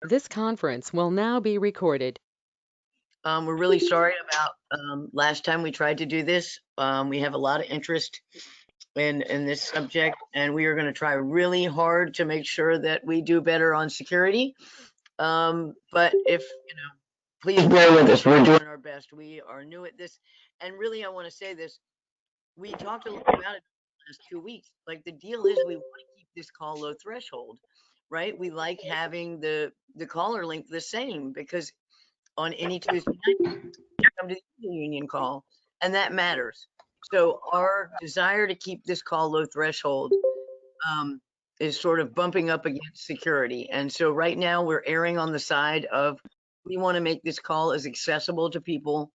This conference will now be recorded. We're really sorry about last time we tried to do this. We have a lot of interest in this subject, and we are going to try really hard to make sure that we do better on security. But if please bear with us. We're doing our best. We are new at this, and really, I want to say this. We talked a lot about it the last 2 weeks. Like the deal is, we want to keep this call low threshold, right? We like having the caller length the same because on any Tuesday night come to the union call, and that matters. So our desire to keep this call low threshold um, is sort of bumping up against security. And so right now we're erring on the side of we want to make this call as accessible to people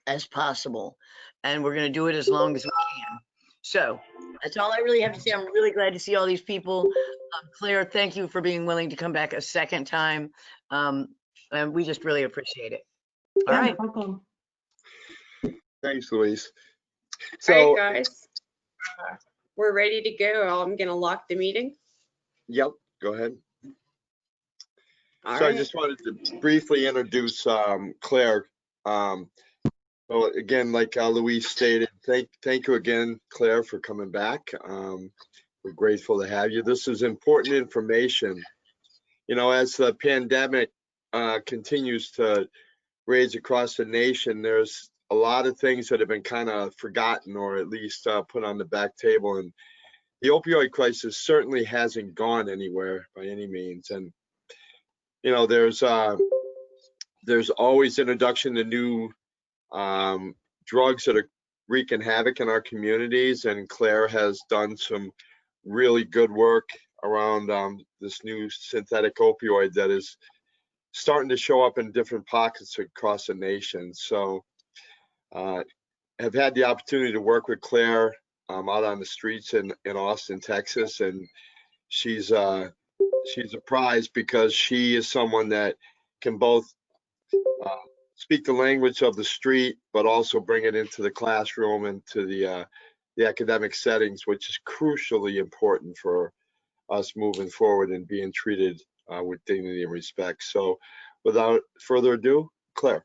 as possible, and we're going to do it as long as we can. So that's all I really have to say. I'm really glad to see all these people. Claire, thank you for being willing to come back a second time. Um, and we just really appreciate it. All Yeah, no right. problem. Thanks, Louise. All So, right, guys, we're ready to go. I'm gonna lock the meeting. yep, go ahead. All So I right. just wanted to briefly introduce Claire. Well, again, like Louise stated, thank you again, Claire, for coming back. We're grateful to have you. This is important information. You know, as the pandemic continues to rage across the nation, there's a lot of things that have been kind of forgotten or at least put on the back table. And the opioid crisis certainly hasn't gone anywhere by any means. And you know, there's always introduction to new drugs that are wreaking havoc in our communities, and Claire has done some really good work around this new synthetic opioid that is starting to show up in different pockets across the nation. So have had the opportunity to work with Claire out on the streets in Austin, Texas, and she's a prize because she is someone that can both uh, speak the language of the street, but also bring it into the classroom and to the academic settings, which is crucially important for us moving forward and being treated with dignity and respect. So without further ado, Claire.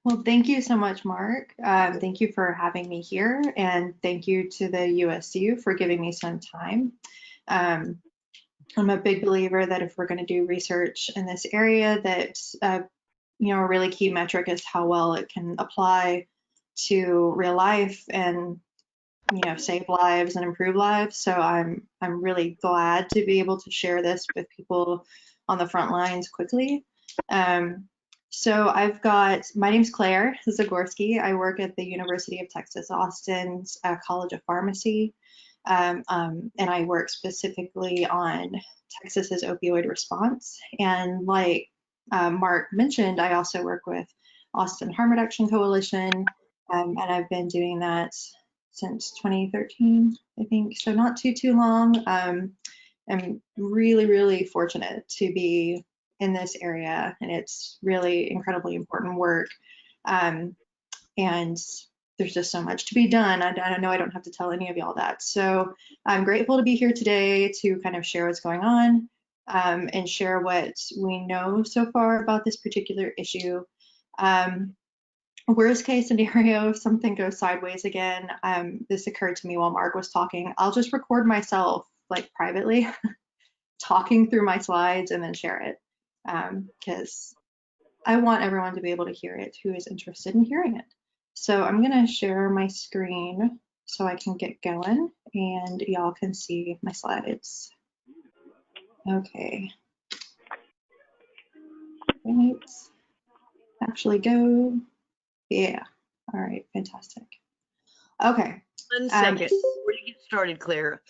Well, thank you so much, Mark. Thank you for having me here, and thank you to the USU for giving me some time. I'm a big believer that if we're going to do research in this area, that a really key metric is how well it can apply to real life and save lives and improve lives. So I'm really glad to be able to share this with people on the front lines quickly. So my name's Claire Zagorski. I work at the University of Texas Austin's College of Pharmacy, and I work specifically on Texas's opioid response. And like Mark mentioned, I also work with Austin Harm Reduction Coalition, and I've been doing that since 2013, I think. So not too long. I'm really, really fortunate to be in this area, and it's really incredibly important work. And there's just so much to be done. I know I don't have to tell any of y'all that. So I'm grateful to be here today to kind of share what's going on and share what we know so far about this particular issue. Worst case scenario, if something goes sideways again, this occurred to me while Mark was talking, I'll just record myself like privately talking through my slides and then share it because I want everyone to be able to hear it who is interested in hearing it. So I'm going to share my screen so I can get going and y'all can see my slides. Okay. Let's actually go. Yeah. All right. Fantastic. Okay. 1 second. Before you get started, Claire,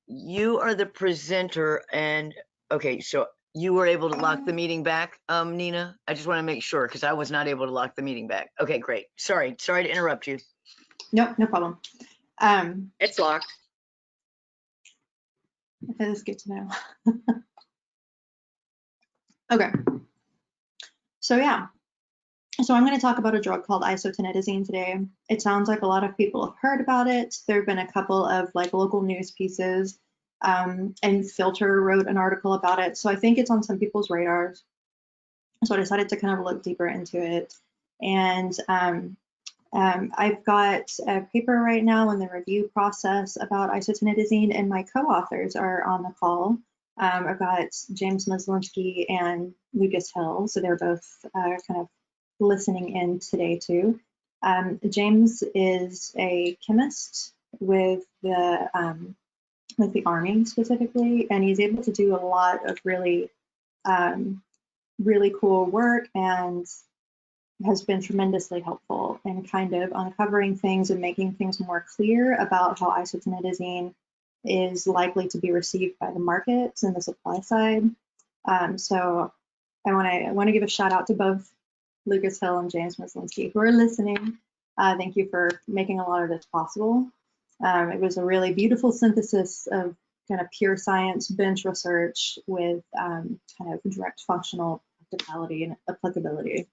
you are the presenter, and okay, so you were able to lock the meeting back, Nina? I just want to make sure because I was not able to lock the meeting back. Okay, great. Sorry to interrupt you. Nope, no problem. It's locked. That is good to know. Okay. So yeah. So I'm going to talk about a drug called isotenitazine today. It sounds like a lot of people have heard about it. There have been a couple of like local news pieces And Filter wrote an article about it. So I think it's on some people's radars. So I decided to kind of look deeper into it. And I've got a paper right now in the review process about isotonitazine, and my co-authors are on the call. I've got James Muslinski and Lucas Hill, so they're both kind of listening in today too. James is a chemist with the Army specifically, and he's able to do a lot of really, really cool work, and has been tremendously helpful in kind of uncovering things and making things more clear about how isotonitazine is likely to be received by the markets and the supply side. So I want to give a shout out to both Lucas Hill and James Muslinski who are listening. Thank you for making a lot of this possible. It was a really beautiful synthesis of kind of pure science bench research with kind of direct functional practicality and applicability.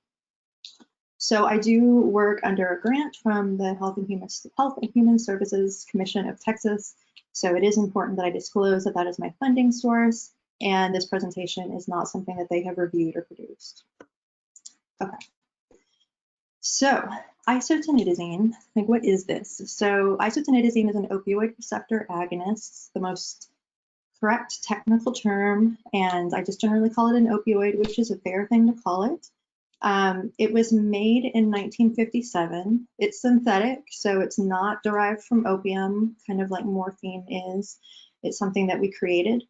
So I do work under a grant from the Health and Human Services Commission of Texas. So it is important that I disclose that that is my funding source, and this presentation is not something that they have reviewed or produced. Okay. So isotonitazine, like what is this? So isotonitazine is an opioid receptor agonist, the most correct technical term, and I just generally call it an opioid, which is a fair thing to call it. It was made in 1957. It's synthetic, so it's not derived from opium, kind of like morphine is. It's something that we created.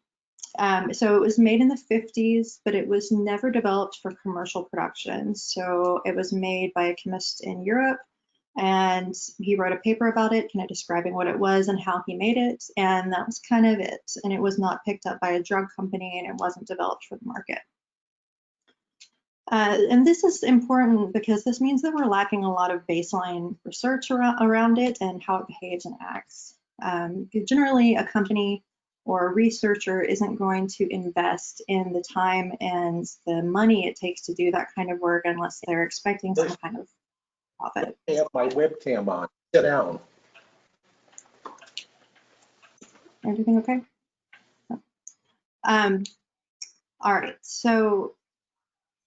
So it was made in the 50s, but it was never developed for commercial production. So it was made by a chemist in Europe, and he wrote a paper about it, kind of describing what it was and how he made it, and that was kind of it. And it was not picked up by a drug company, and it wasn't developed for the market. And this is important because this means that we're lacking a lot of baseline research around it and how it behaves and acts. Generally, a company or a researcher isn't going to invest in the time and the money it takes to do that kind of work unless they're expecting some kind of profit. I have my webcam on. Sit down. Everything okay? All right, so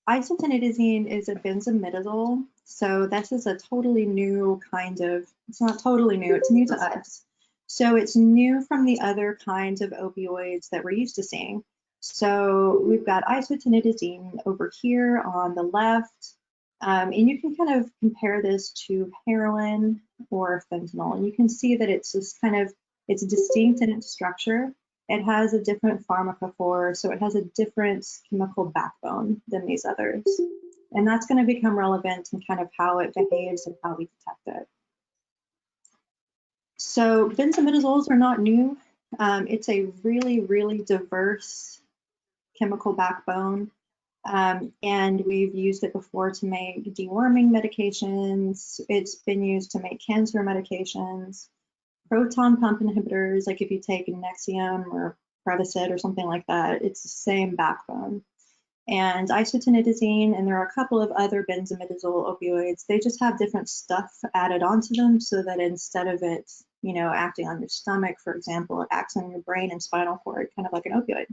isotonitazine is a benzimidazole. So this is a totally new kind of, it's not totally new, it's new to us. So it's new from the other kinds of opioids that we're used to seeing. So we've got isotonitazine over here on the left, and you can kind of compare this to heroin or fentanyl, and you can see that it's just kind of, it's distinct in its structure. It has a different pharmacophore, so it has a different chemical backbone than these others. And that's going to become relevant in kind of how it behaves and how we detect it. So benzimidazoles are not new. It's a really, really diverse chemical backbone. And we've used it before to make deworming medications. It's been used to make cancer medications. Proton pump inhibitors, like if you take Nexium or Prevacid or something like that, it's the same backbone. And isotonitazine, and there are a couple of other benzimidazole opioids, they just have different stuff added onto them so that instead of it, you know, acting on your stomach, for example, it acts on your brain and spinal cord, kind of like an opioid.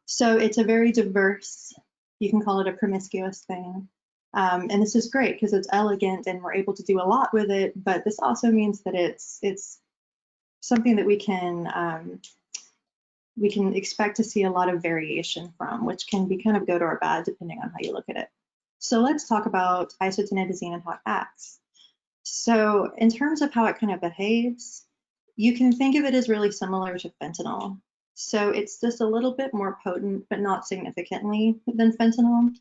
So it's a very diverse, you can call it a promiscuous thing. And this is great because it's elegant and we're able to do a lot with it, but this also means that it's something that we can expect to see a lot of variation from, which can be kind of good or bad depending on how you look at it. So let's talk about isotonitazine and how it acts. So in terms of how it kind of behaves, you can think of it as really similar to fentanyl. So it's just a little bit more potent, but not significantly than fentanyl.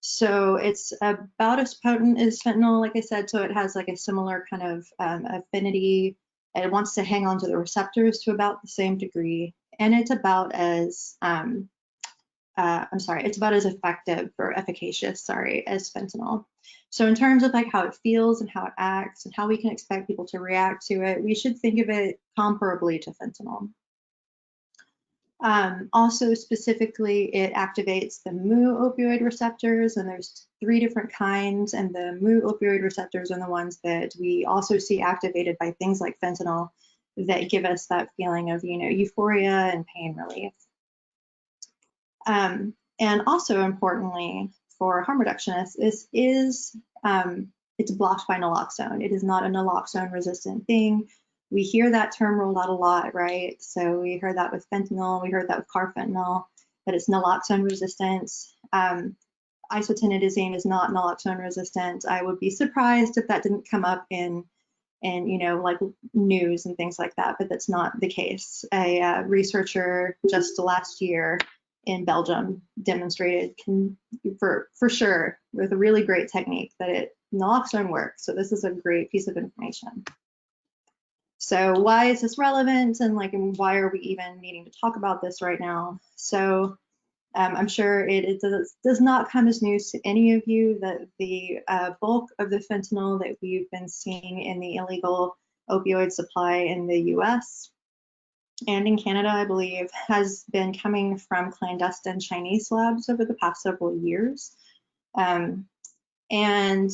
So it's about as potent as fentanyl, like I said, so it has like a similar kind of affinity, and it wants to hang on to the receptors to about the same degree. And it's about as, it's about as effective or efficacious, as fentanyl. So in terms of like how it feels and how it acts and how we can expect people to react to it, we should think of it comparably to fentanyl. Also specifically, it activates the mu opioid receptors, and there's 3 different kinds, and the mu opioid receptors are the ones that we also see activated by things like fentanyl. that give us that feeling of, euphoria and pain relief. And also importantly for harm reductionists, it's blocked by naloxone. It is not a naloxone resistant thing. We hear that term rolled out a lot, right? So we heard that with fentanyl, we heard that with carfentanil, but it's naloxone resistant. Isotinidazine is not naloxone resistant. I would be surprised if that didn't come up in like news and things like that, but that's not the case. A researcher just last year in Belgium demonstrated for sure with a really great technique that naloxone works. So this is a great piece of information. So why is this relevant, and why are we even needing to talk about this right now? So I'm sure it does not come as news to any of you that the bulk of the fentanyl that we've been seeing in the illegal opioid supply in the US and in Canada, I believe, has been coming from clandestine Chinese labs over the past several years. And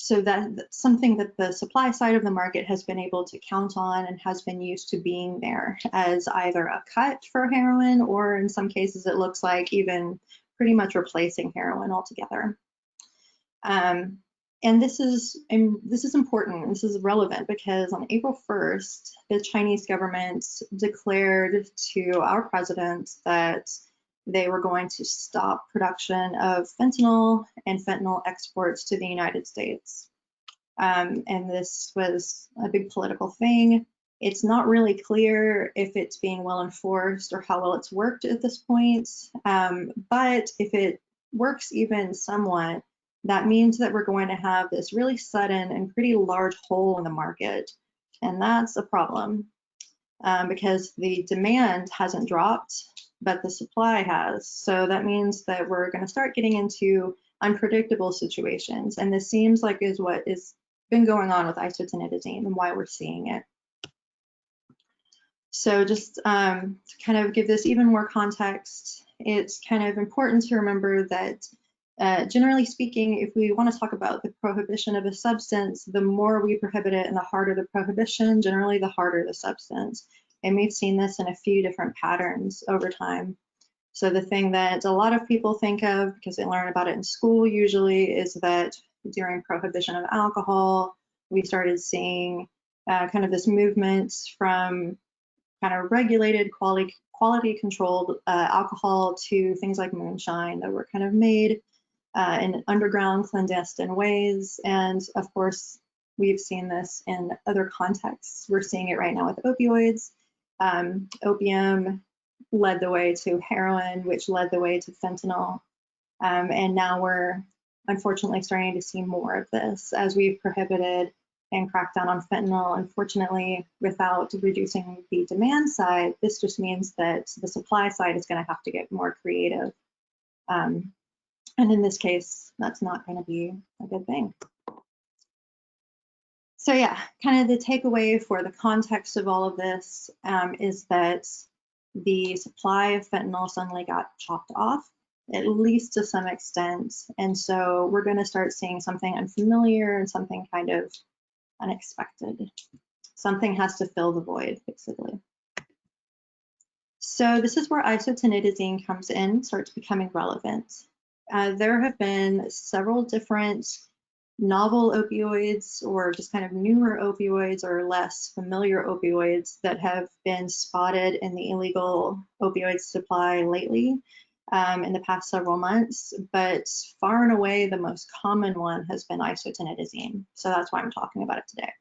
so that's something that the supply side of the market has been able to count on and has been used to being there as either a cut for heroin, or in some cases it looks like even pretty much replacing heroin altogether. And this is important, this is relevant, because on April 1st, the Chinese government declared to our president that they were going to stop production of fentanyl and fentanyl exports to the United States. And this was a big political thing. It's not really clear if it's being well enforced or how well it's worked at this point. But if it works even somewhat, that means that we're going to have this really sudden and pretty large hole in the market. And that's a problem because the demand hasn't dropped, but the supply has. So that means that we're going to start getting into unpredictable situations. And this seems like is what has been going on with isotinidazine and why we're seeing it. So just to kind of give this even more context, it's kind of important to remember that generally speaking, if we want to talk about the prohibition of a substance, the more we prohibit it and the harder the prohibition, generally the harder the substance. And we've seen this in a few different patterns over time. So the thing that a lot of people think of, because they learn about it in school usually, is that during prohibition of alcohol, we started seeing kind of this movement from kind of regulated quality controlled alcohol to things like moonshine that were kind of made in underground clandestine ways. And of course, we've seen this in other contexts. We're seeing it right now with opioids. Opium led the way to heroin, which led the way to fentanyl. And now we're unfortunately starting to see more of this as we've prohibited and cracked down on fentanyl. Unfortunately, without reducing the demand side, this just means that the supply side is going to have to get more creative. And in this case, that's not going to be a good thing. So yeah, kind of the takeaway for the context of all of this is that the supply of fentanyl suddenly got chopped off, at least to some extent. And so we're going to start seeing something unfamiliar and something kind of unexpected. Something has to fill the void, basically. So this is where isotinidazine comes in, starts becoming relevant. There have been several different novel opioids or just kind of newer opioids or less familiar opioids that have been spotted in the illegal opioid supply lately in the past several months, but far and away the most common one has been isotinidazine. So that's why I'm talking about it today.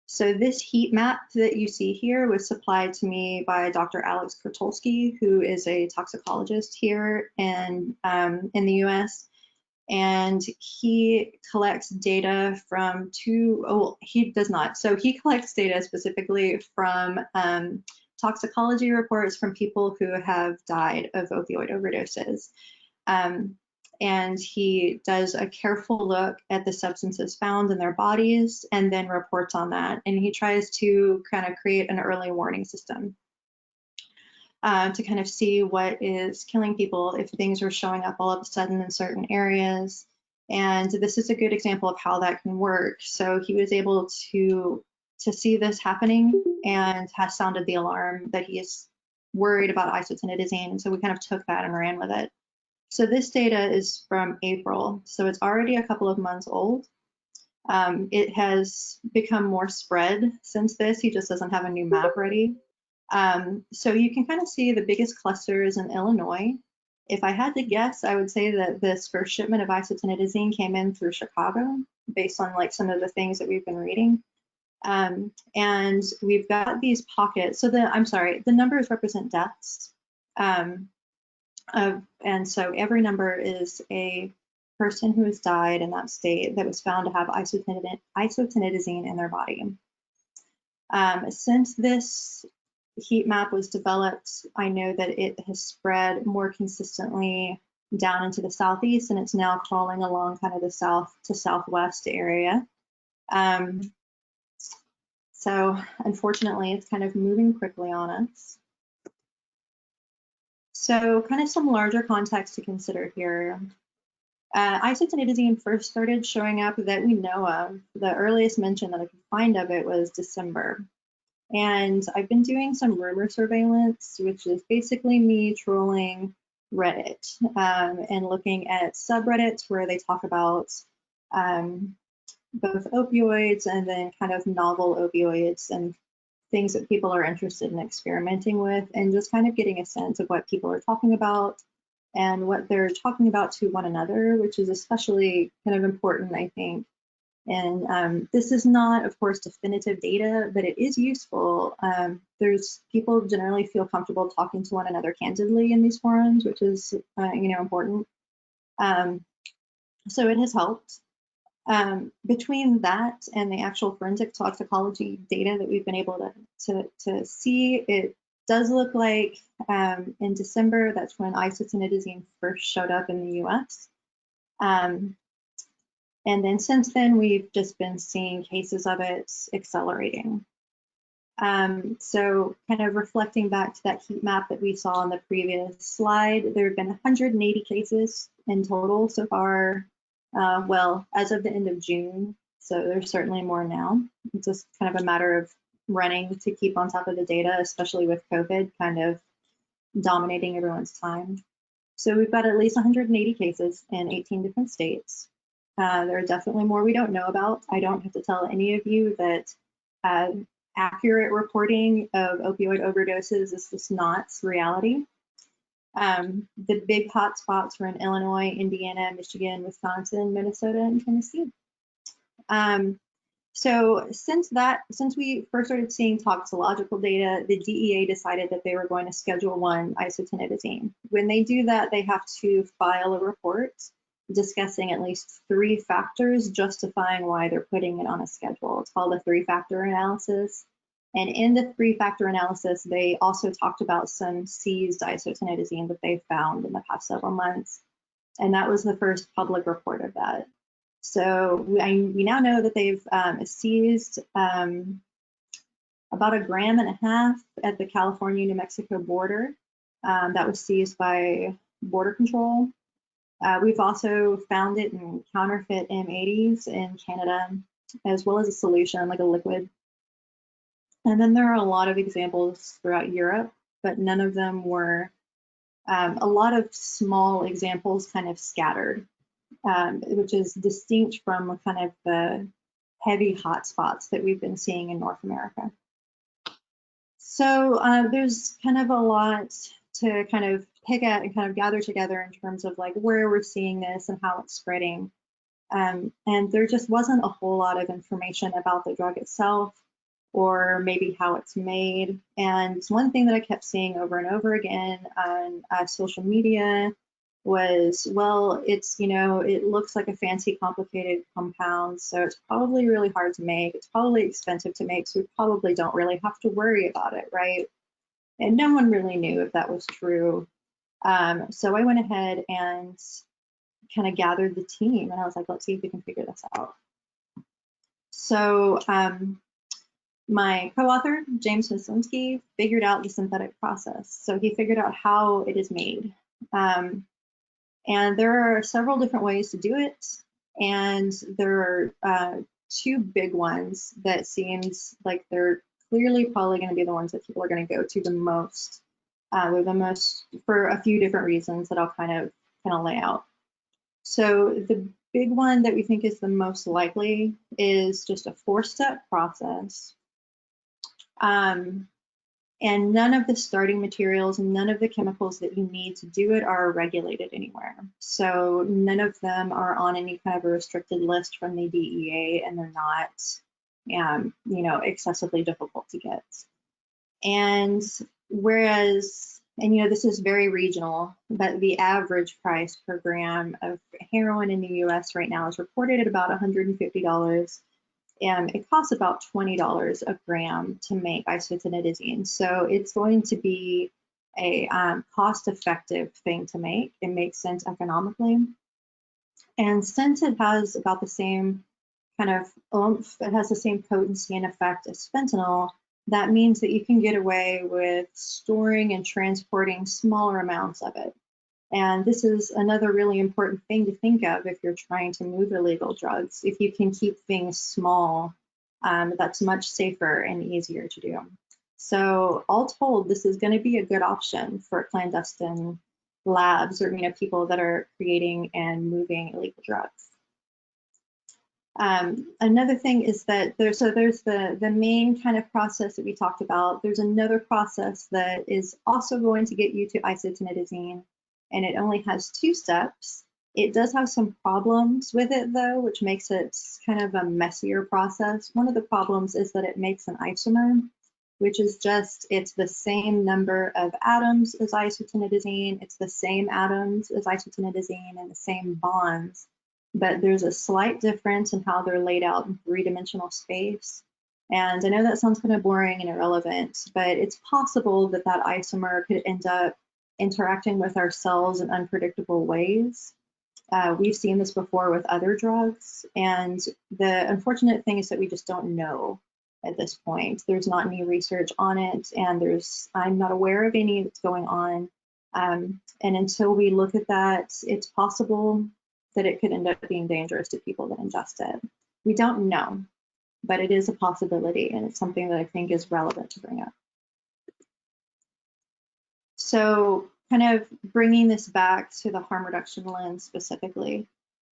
So this heat map that you see here was supplied to me by Dr. Alex Kurtulski, who is a toxicologist here in the US. And he collects data from he does not. So he collects data specifically from toxicology reports from people who have died of opioid overdoses. And he does a careful look at the substances found in their bodies and then reports on that. And he tries to kind of create an early warning system to kind of see what is killing people if things are showing up all of a sudden in certain areas. And this is a good example of how that can work. So he was able to to see this happening and has sounded the alarm that he is worried about isotretinoin. And so we kind of took that and ran with it. So this data is from April, so it's already a couple of months old. It has become more spread since this. He just doesn't have a new map ready. So you can kind of see the biggest cluster is in Illinois. If I had to guess, I would say that this first shipment of isotretinoin came in through Chicago, based on like some of the things that we've been reading. And we've got these pockets. So the numbers represent deaths. And so every number is a person who has died in that state that was found to have isotretinoin in their body. Since this heat map was developed, I know that it has spread more consistently down into the southeast, and it's now crawling along kind of the south to southwest area. So unfortunately, it's kind of moving quickly on us. So kind of some larger context to consider here. Isotretinoin first started showing up that we know of. The earliest mention that I could find of it was December. And I've been doing some rumor surveillance, which is basically me trolling Reddit and looking at subreddits where they talk about both opioids and then kind of novel opioids and things that people are interested in experimenting with, and just kind of getting a sense of what people are talking about and what they're talking about to one another, which is especially kind of important, I think. And this is not, of course, definitive data, but it is useful. There's people generally feel comfortable talking to one another candidly in these forums, which is, important. So it has helped. Between that and the actual forensic toxicology data that we've been able to see, it does look like in December, that's when isotretinoin first showed up in the US. And then since then, we've just been seeing cases of it accelerating. So kind of reflecting back to that heat map that we saw on the previous slide, there have been 180 cases in total so far. Well, as of the end of June, so there's certainly more now. It's just kind of a matter of running to keep on top of the data, especially with COVID kind of dominating everyone's time. So we've got at least 180 cases in 18 different states. There are definitely more we don't know about. I don't have to tell any of you that accurate reporting of opioid overdoses is just not reality. The big hot spots were in Illinois, Indiana, Michigan, Wisconsin, Minnesota, and Tennessee. So since we first started seeing toxicological data, the DEA decided that they were going to Schedule 1 isotretinoin. When they do that, they have to file a report discussing at least 3 factors justifying why they're putting it on a schedule. It's called a 3-factor analysis. And in the 3-factor analysis, they also talked about some seized isotretinoin that they found in the past several months. And that was the first public report of that. So we now know that they've seized about 1.5 grams at the California-New Mexico border. That was seized by Border Control. We've also found it in counterfeit M80s in Canada, as well as a solution, like a liquid. And then there are a lot of examples throughout Europe, but none of them were, a lot of small examples kind of scattered, which is distinct from kind of the heavy hotspots that we've been seeing in North America. So there's kind of a lot to kind of pick at and kind of gather together in terms of like where we're seeing this and how it's spreading. And there just wasn't a whole lot of information about the drug itself or maybe how it's made. And one thing that I kept seeing over and over again on social media was, well, it's, it looks like a fancy, complicated compound, so it's probably really hard to make. It's probably expensive to make, so we probably don't really have to worry about it, right? And no one really knew if that was true. So I went ahead and kind of gathered the team, and I was like, let's see if we can figure this out. So my co-author, James Mislinski, figured out the synthetic process. So he figured out how it is made. And there are several different ways to do it. And there are two big ones that seems like they're clearly probably going to be the ones that people are going to go to the most, for a few different reasons that I'll kind of lay out. So the big one that we think is the most likely is just a 4-step process. And none of the starting materials and none of the chemicals that you need to do it are regulated anywhere. So none of them are on any kind of a restricted list from the DEA, and they're not, excessively difficult to get. And whereas, this is very regional, but the average price per gram of heroin in the US right now is reported at about $150. And it costs about $20 a gram to make isotretinoin. So it's going to be a cost-effective thing to make. It makes sense economically. And since it has about the same kind of oomph, it has the same potency and effect as fentanyl, that means that you can get away with storing and transporting smaller amounts of it. And this is another really important thing to think of if you're trying to move illegal drugs. If you can keep things small, that's much safer and easier to do. So all told, this is going to be a good option for clandestine labs or people that are creating and moving illegal drugs. Another thing is that there's the main kind of process that we talked about. There's another process that is also going to get you to isotretinoin, and it only has 2 steps. It does have some problems with it though, which makes it kind of a messier process. One of the problems is that it makes an isomer, which is it's the same number of atoms as isotretinoin, it's the same atoms as isotretinoin and the same bonds, but there's a slight difference in how they're laid out in 3-dimensional space. And I know that sounds kind of boring and irrelevant, but it's possible that that isomer could end up interacting with our cells in unpredictable ways. We've seen this before with other drugs, and the unfortunate thing is that we just don't know at this point. There's not any research on it, and I'm not aware of any that's going on. And until we look at that, it's possible that it could end up being dangerous to people that ingest it. We don't know, but it is a possibility, and it's something that I think is relevant to bring up. So kind of bringing this back to the harm reduction lens specifically.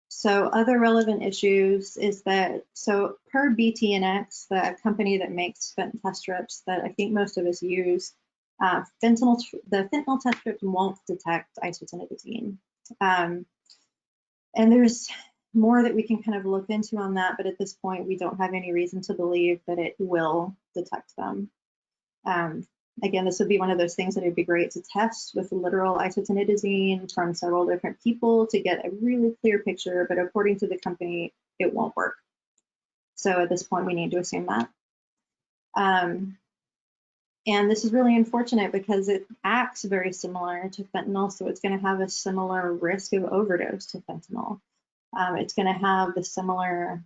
So other relevant issues is that, so per BTNX, the company that makes fentanyl test strips that I think most of us use, the fentanyl test strips won't detect isotretinoin. And there's more that we can kind of look into on that, but at this point, we don't have any reason to believe that it will detect them. Again, this would be one of those things that would be great to test with literal isotretinoin from several different people to get a really clear picture, but according to the company, it won't work. So at this point, we need to assume that. And this is really unfortunate because it acts very similar to fentanyl, so it's going to have a similar risk of overdose to fentanyl. It's going to have the similar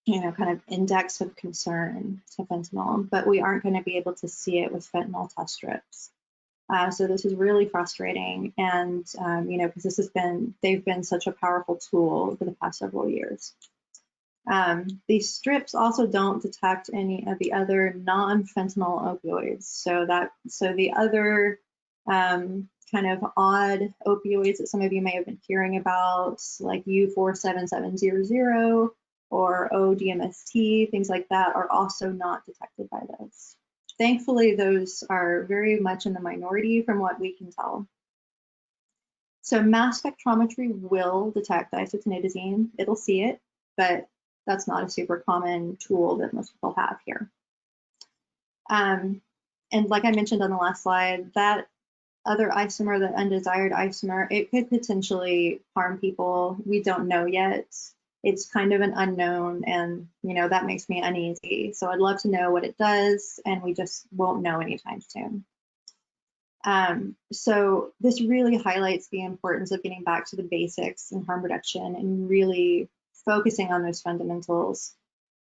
kind of index of concern to fentanyl, but we aren't going to be able to see it with fentanyl test strips. So this is really frustrating, and because they've been such a powerful tool for the past several years. These strips also don't detect any of the other non-fentanyl opioids. So the other kind of odd opioids that some of you may have been hearing about, like U47700 or ODMST, things like that, are also not detected by this. Thankfully, those are very much in the minority from what we can tell. So mass spectrometry will detect isotretinoin. It'll see it, but that's not a super common tool that most people have here. And like I mentioned on the last slide, that other isomer, the undesired isomer, it could potentially harm people. We don't know yet. It's kind of an unknown, and that makes me uneasy. So I'd love to know what it does, and we just won't know anytime soon. So this really highlights the importance of getting back to the basics in harm reduction and really focusing on those fundamentals: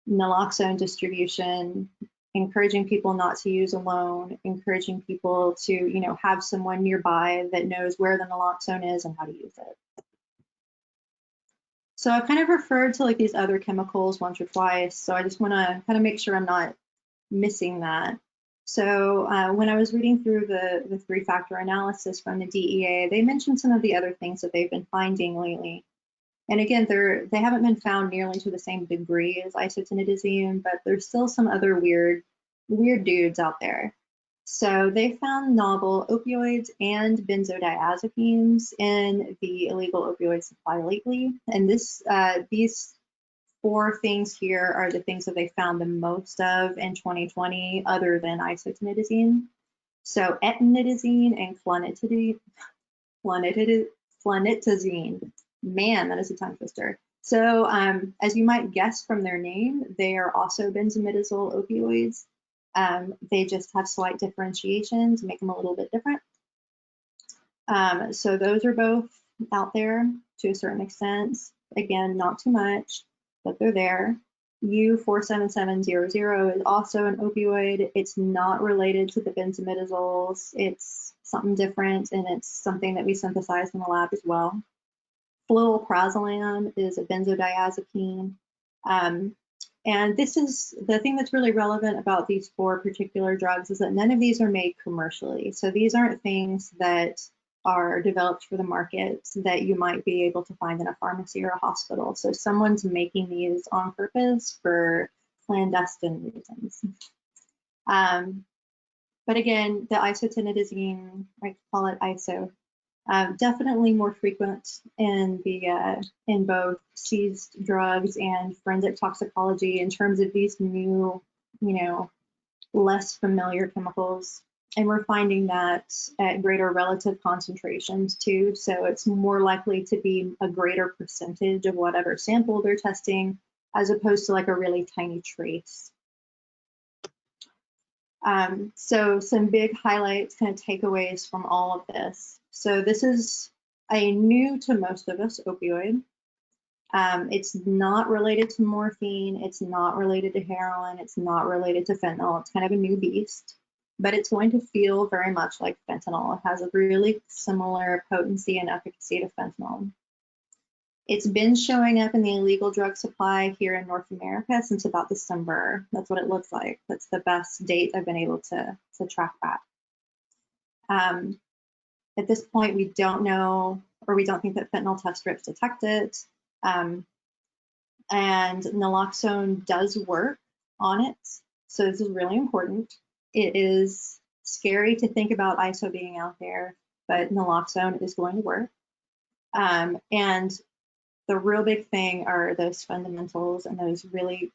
naloxone distribution, encouraging people not to use alone, encouraging people to have someone nearby that knows where the naloxone is and how to use it. So I've kind of referred to like these other chemicals once or twice. So I just want to kind of make sure I'm not missing that. So when I was reading through the three-factor analysis from the DEA, they mentioned some of the other things that they've been finding lately. And again, they haven't been found nearly to the same degree as isotretinoin, but there's still some other weird dudes out there. So they found novel opioids and benzodiazepines in the illegal opioid supply lately. And these four things here are the things that they found the most of in 2020, other than isotretinoin. So etranetazine and flumetazine. Man, that is a tongue twister. So as you might guess from their name, they are also benzimidazole opioids. They just have slight differentiation to make them a little bit different. So those are both out there to a certain extent. Again, not too much, but they're there. U47700 is also an opioid. It's not related to the benzimidazoles. It's something different, and it's something that we synthesized in the lab as well. Fluoroprazolam is a benzodiazepine. And this is the thing that's really relevant about these four particular drugs, is that none of these are made commercially. So these aren't things that are developed for the market that you might be able to find in a pharmacy or a hospital. So someone's making these on purpose for clandestine reasons. But again, the isotretinoin, I call it ISO, definitely more frequent in both seized drugs and forensic toxicology in terms of these new, less familiar chemicals. And we're finding that at greater relative concentrations too. So it's more likely to be a greater percentage of whatever sample they're testing, as opposed to like a really tiny trace. So some big highlights, kind of takeaways from all of this. So this is a new to most of us opioid. It's not related to morphine. It's not related to heroin. It's not related to fentanyl. It's kind of a new beast, but it's going to feel very much like fentanyl. It has a really similar potency and efficacy to fentanyl. It's been showing up in the illegal drug supply here in North America since about December. That's what it looks like. That's the best date I've been able to track back. At this point, we don't know, or we don't think that fentanyl test strips detect it. And naloxone does work on it. So this is really important. It is scary to think about ISO being out there, but naloxone is going to work. And the real big thing are those fundamentals and those really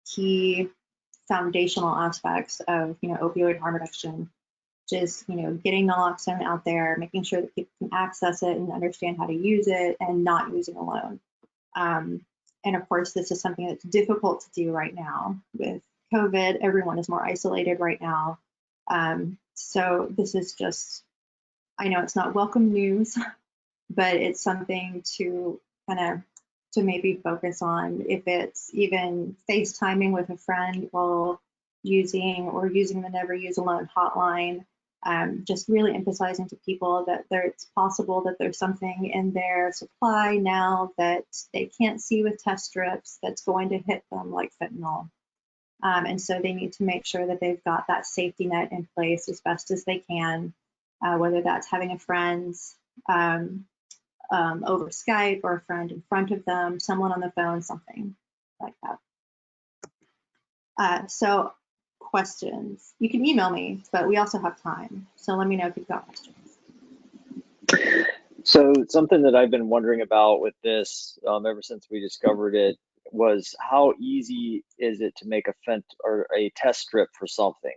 key foundational aspects of, opioid harm reduction. Just, getting naloxone out there, making sure that people can access it and understand how to use it and not use it alone. And of course, this is something that's difficult to do right now with COVID. Everyone is more isolated right now. So this is just, I know it's not welcome news, but it's something to to maybe focus on, if it's even FaceTiming with a friend while using the Never Use Alone hotline. Just really emphasizing to people that it's possible that there's something in their supply now that they can't see with test strips that's going to hit them like fentanyl. And so they need to make sure that they've got that safety net in place as best as they can, whether that's having a friend over Skype or a friend in front of them, someone on the phone, something like that. So questions, you can email me, but we also have time. So let me know if you've got questions. So something that I've been wondering about with this ever since we discovered it was, how easy is it to make a test strip for something?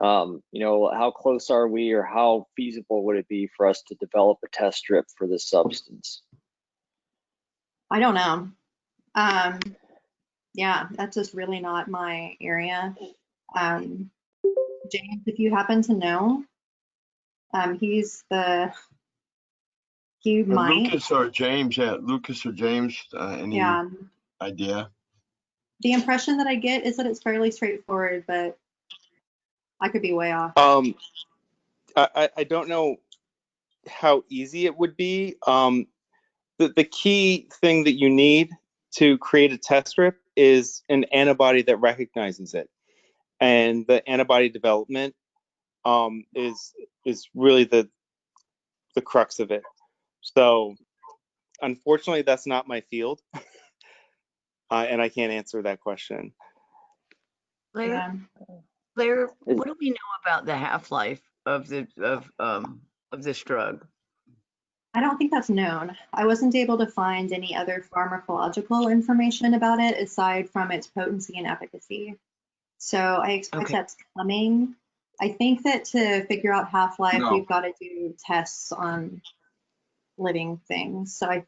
How close are we, or how feasible would it be for us to develop a test strip for this substance? I don't know. Yeah, that's just really not my area. James, if you happen to know, he might. Lucas or James, Lucas or James, any Yeah. idea? The impression that I get is that it's fairly straightforward, but I could be way off. I don't know how easy it would be. the key thing that you need to create a test strip is an antibody that recognizes it, and the antibody development is really the crux of it. So unfortunately, that's not my field, and I can't answer that question. Claire, Yeah. Claire, what do we know about the half-life of this drug? I don't think that's known. I wasn't able to find any other pharmacological information about it aside from its potency and efficacy. So I expect Okay. that's coming. I think that to figure out half-life, No. we've got to do tests on living things. So I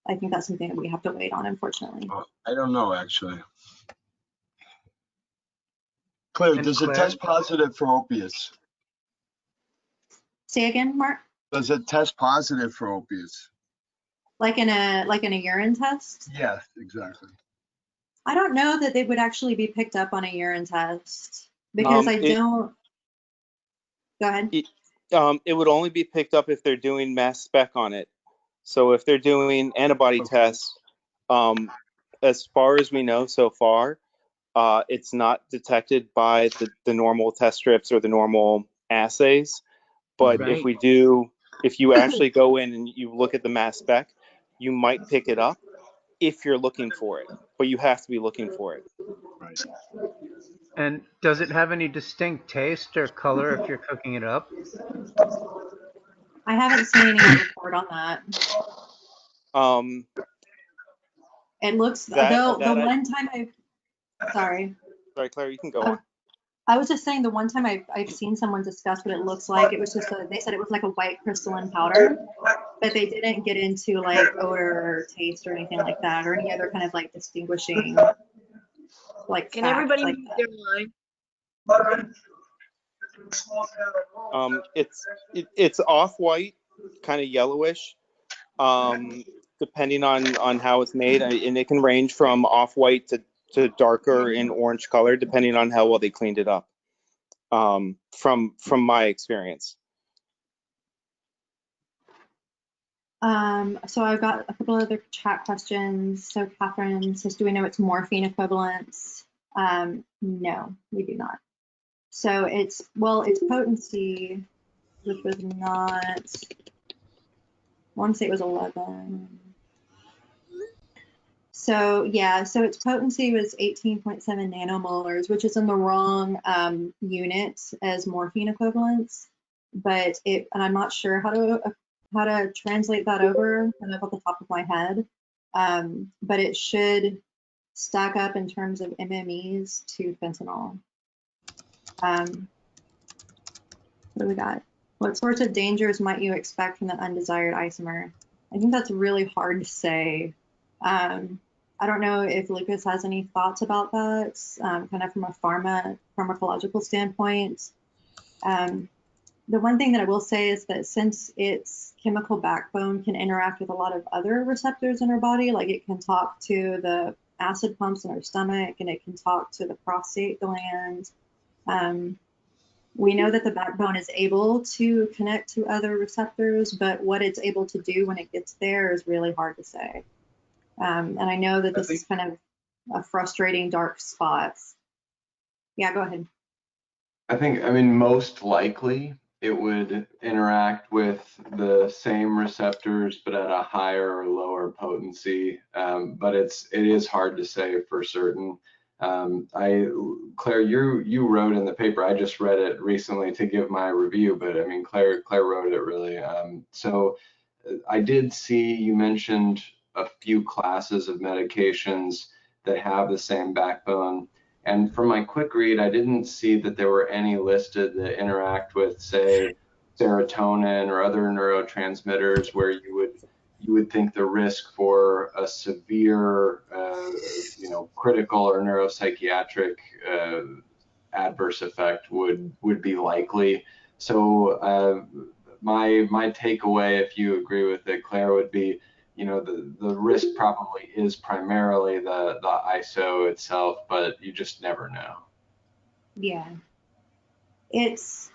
think that's something that we have to wait on, unfortunately. I don't know, actually. Claire, And does it Claire? test positive for opiates? Say again, Mark? Does it test positive for opiates? Like in a urine test? Yes, exactly. I don't know that they would actually be picked up on a urine test because I don't. Go ahead. It would only be picked up if they're doing mass spec on it. So if they're doing antibody tests, as far as we know so far, it's not detected by the normal test strips or the normal assays. But Right. if you actually go in and you look at the mass spec, you might pick it up if you're looking for it, but you have to be looking for it. Right. And does it have any distinct taste or color if you're cooking it up? I haven't seen any report on that. Um, It looks That- though that the I- one time sorry. Sorry, Claire, you can go on. I was just saying the one time I've seen someone discuss what it looks like, it was just they said it was like a white crystalline powder, but they didn't get into like odor or taste or anything like that, or any other kind of like distinguishing like Can facts everybody like mute that. their line? It's off-white, kind of yellowish, depending on how it's made, and it can range from off-white to darker in orange color, depending on how well they cleaned it up. From my experience. So I've got a couple other chat questions. So Catherine says, do we know its morphine equivalents? No, we do not. So its potency, which was not, I want to say it was 11. So yeah, so its potency was 18.7 nanomolars, which is in the wrong unit as morphine equivalents. But and I'm not sure how to translate that over kind of off the top of my head. But it should stack up in terms of MMEs to fentanyl. What do we got? What sorts of dangers might you expect from the undesired isomer? I think that's really hard to say. I don't know if Lucas has any thoughts about that, kind of from a pharmacological standpoint. The one thing that I will say is that since its chemical backbone can interact with a lot of other receptors in our body, like it can talk to the acid pumps in our stomach and it can talk to the prostate gland. We know that the backbone is able to connect to other receptors, but what it's able to do when it gets there is really hard to say. And I know that this is kind of a frustrating dark spot. Yeah, go ahead. I mean, most likely it would interact with the same receptors, but at a higher or lower potency. But it is hard to say for certain. Claire, you wrote in the paper. I just read it recently to give my review, but I mean, Claire wrote it really. So I did see you mentioned a few classes of medications that have the same backbone. And from my quick read, I didn't see that there were any listed that interact with, say, serotonin or other neurotransmitters where you would think the risk for a severe, critical or neuropsychiatric adverse effect would be likely. So my takeaway, if you agree with it, Claire, would be, the risk probably is primarily the ISO itself, but you just never know. Yeah. It's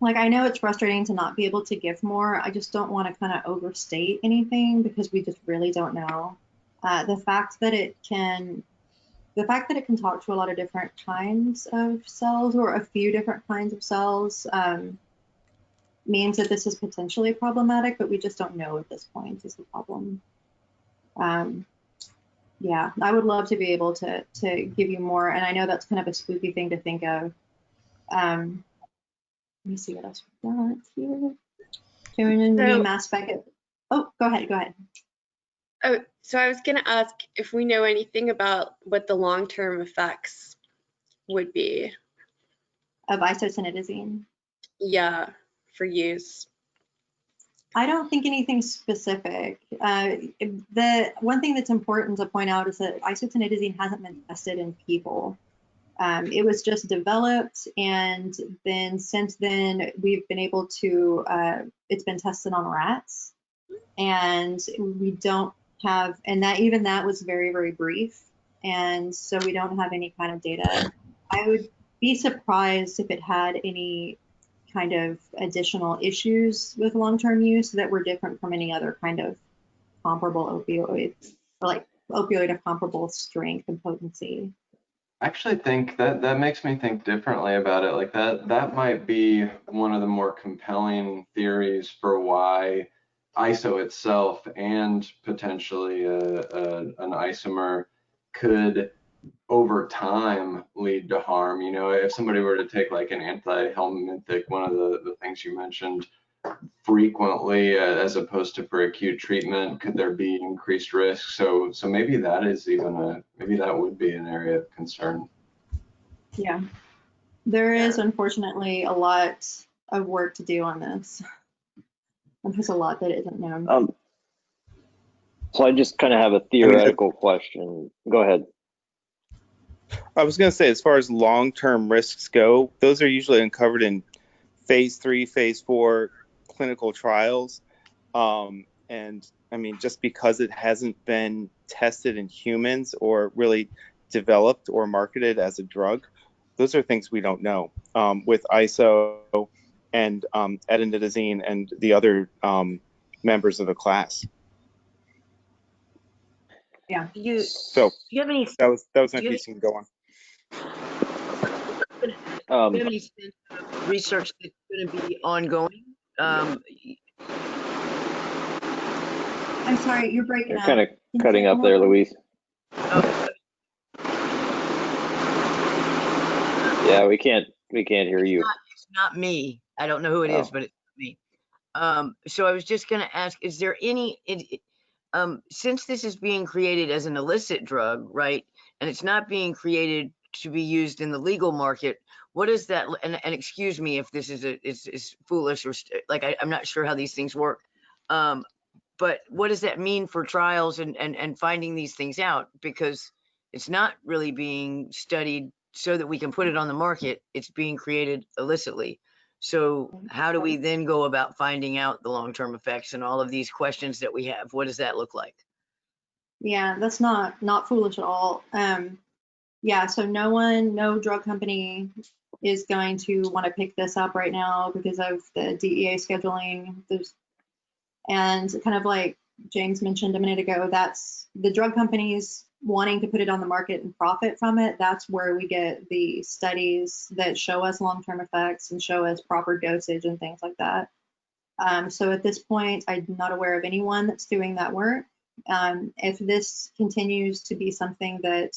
like, I know it's frustrating to not be able to give more. I just don't want to kind of overstate anything because we just really don't know. The fact that it can talk to a lot of different kinds of cells, or a few different kinds of cells, means that this is potentially problematic, but we just don't know at this point is the problem. Yeah, I would love to be able to give you more, and I know that's kind of a spooky thing to think of. Let me see what else we've got here. Tuning in the new So, mass spec. Oh, go ahead. oh, so I was going to ask if we know anything about what the long-term effects would be. Of isotretinoin. Yeah, for use. I don't think anything specific. The one thing that's important to point out is that isotretinoin hasn't been tested in people. It was just developed, and then since then we've been able to, it's been tested on rats, and we don't have, and that even that was very, very brief, and so we don't have any kind of data. I would be surprised if it had any kind of additional issues with long-term use that were different from any other kind of comparable opioid, or like opioid of comparable strength and potency. I actually think that makes me think differently about it. Like that might be one of the more compelling theories for why ISO itself and potentially an isomer could over time lead to harm. You know, if somebody were to take like an antihelminthic, one of the things you mentioned, frequently as opposed to for acute treatment, could there be increased risk? So maybe that is even maybe that would be an area of concern. Yeah, there is unfortunately a lot of work to do on this. And there's a lot that isn't known. So I just kind of have a theoretical question. Go ahead. I was going to say, as far as long-term risks go, those are usually uncovered in phase 3, phase 4 clinical trials. And I mean, just because it hasn't been tested in humans or really developed or marketed as a drug, those are things we don't know. With ISO and etidazine and the other members of the class. Yeah. So you have any? that was my piece. You can go on. Do you have any sense of research that's going to be ongoing? I'm sorry, you're breaking You're up. kind of cutting up there, Luis. Oh, Yeah, we can't hear you. it's not me. I don't know who it is, but it's me. So I was just going to ask, is there any, since this is being created as an illicit drug, right, and it's not being created to be used in the legal market, what is that? And excuse me if this is foolish, or like I'm not sure how these things work. But what does that mean for trials and finding these things out? Because it's not really being studied so that we can put it on the market. It's being created illicitly. So how do we then go about finding out the long-term effects and all of these questions that we have? What does that look like? Yeah, that's not foolish at all. Yeah, so no drug company is going to want to pick this up right now because of the DEA scheduling. And kind of like James mentioned a minute ago, that's the drug companies wanting to put it on the market and profit from it. That's where we get the studies that show us long-term effects and show us proper dosage and things like that. So at this point, I'm not aware of anyone that's doing that work. If this continues to be something that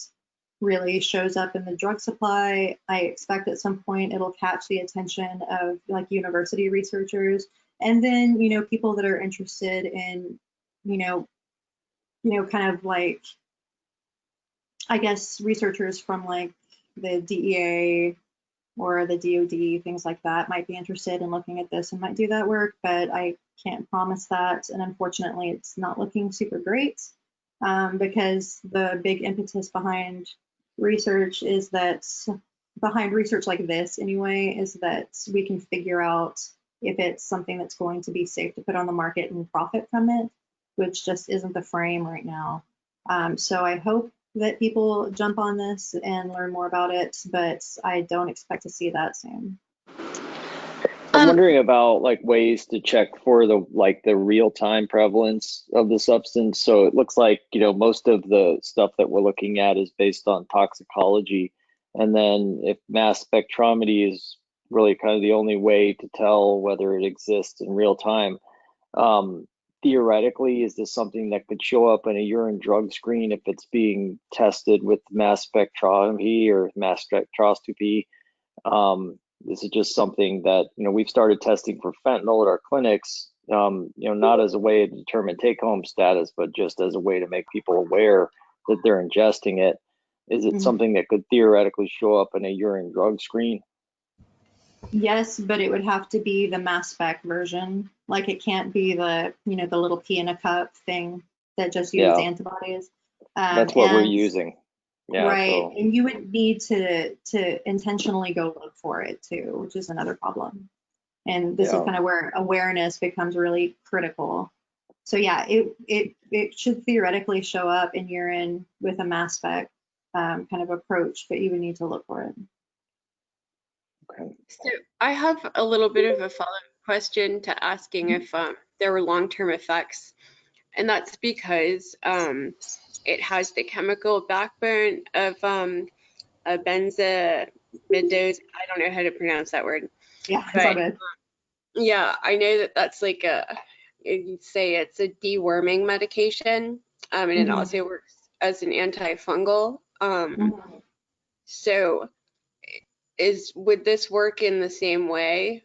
really shows up in the drug supply, I expect at some point it'll catch the attention of like university researchers, and then, you know, people that are interested in, you know, kind of like, I guess, researchers from like the DEA or the DOD, things like that, might be interested in looking at this and might do that work, but I can't promise that. And unfortunately, it's not looking super great, because the big impetus behind research is that, behind research like this anyway, is that we can figure out if it's something that's going to be safe to put on the market and profit from it, which just isn't the frame right now. So I hope that people jump on this and learn more about it, but I don't expect to see that soon. I'm wondering about like ways to check for the real-time prevalence of the substance. So it looks like, most of the stuff that we're looking at is based on toxicology. And then if mass spectrometry is really kind of the only way to tell whether it exists in real time, theoretically, is this something that could show up in a urine drug screen if it's being tested with mass spectrometry or mass spectroscopy? This is just something that, we've started testing for fentanyl at our clinics, not as a way to determine take-home status, but just as a way to make people aware that they're ingesting it. Is it something that could theoretically show up in a urine drug screen? Yes, but it would have to be the mass spec version. Like it can't be the, the little pea in a cup thing that just uses Yeah. antibodies. That's what we're using. Yeah, right. so And you would need to intentionally go look for it too, which is another problem. And this is Yeah. kind of where awareness becomes really critical. So yeah, it should theoretically show up in urine with a mass spec kind of approach, but you would need to look for it. okay. So I have a little bit of a follow-up question to asking if there were long-term effects, and that's because it has the chemical backbone of a benzamidose. I don't know how to pronounce that word. Yeah, it's all But good. yeah, I know that that's like you'd say it's a deworming medication, and it also works as an antifungal. So would this work in the same way,